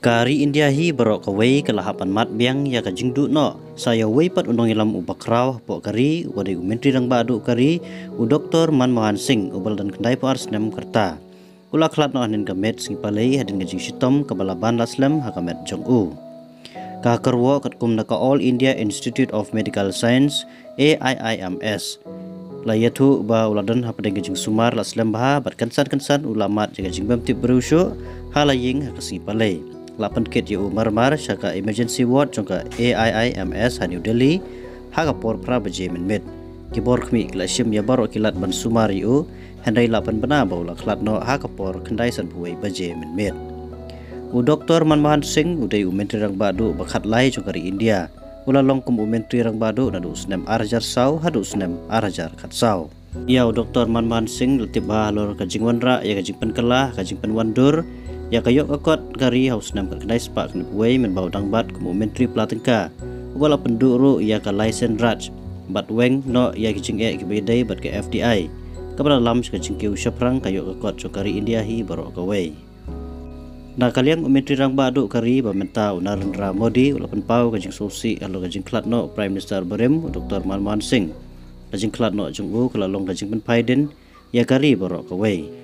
Kari India hi barok kawai kalahapan mat biang ya kajing du no. Saya wei pat undong ilam ubakraw po kari wadai menteri rang badu kari u Dr. Manmohan Singh ubal dan kendai pars nem kerta. Ula klat no anin gamet sing palai hadin kajing sitom kabalaban laslam hakamet jong u. Kakarwo katkum naka All India Institute of Medical Science AIIMS. Layatu ba uladan hapadeng kajing sumar laslam baha bat kansan ulamat jaga jing bam tip berusyo halaying hakasi palai. Lapan kit yu marmar syaka emergency ward jongka AIIMS ha New Delhi hagapor pra baje menmet kibor khmi klasim ya baro kilat ban sumar yu handai lapan bana baula klat no hagapor kendai san buai baje menmet u Dr. Manmohan Singh udai menteri rang badu bakhat lai jongkari India ula longkum menteri rang badu nadu usnem arjar sau hadu usnem arjar khat sau ya Dr. Manmohan Singh letibah lor kajing wanra ya kajing penkala kajing penwandur ya kayok akot kari haus nam kedai spak ni buai men bau dang bat kumu menteri pelatengka wala penduru ya ka license raj bat weng no ya kicing e kibedai bat ke FDI kabala lam kicing ke usaprang kayok akot cokari India hi baro kawai na kaliang menteri rang badu kari bamenta Narendra Modi ula penpau kajing sosi alo kajing klat no Prime Minister Barem Dr. Manmohan Singh kajing klat no jungbu kalalong kajing penpaiden ya kari baro kawai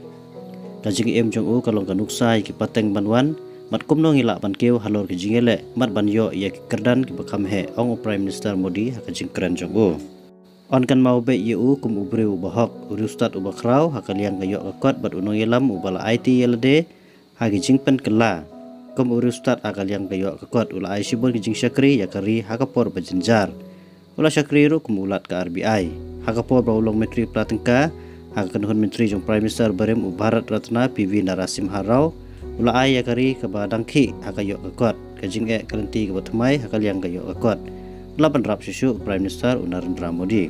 kajing em jong u kalong kanuksa ki pateng banwan mat kumno ngila ban keu halor ki jingele mat ban yo ya ki kerdan ki bakam he ong Prime Minister Modi ha kajing keren jong u on kan mau be yu kum ubre u bahok urustat u bakraw ha kaliang gayo akot bat unong yelam u bala IT yelde ha ki pen kela kum urustat ha kaliang gayo akot ula ai sibol ki jing syakri ya kari ha kapor bajenjar ula syakri ru kum ulat ka RBI ha kapor baulong menteri pelatengka akan menteri jong Prime Minister Barem Bharat Ratna PV Narasimha Rao ula ai yakari ke badangki hakayok akot kajing e kalenti ke batmai hakaliang kayok akot lapan rap susu Prime Minister Narendra Modi.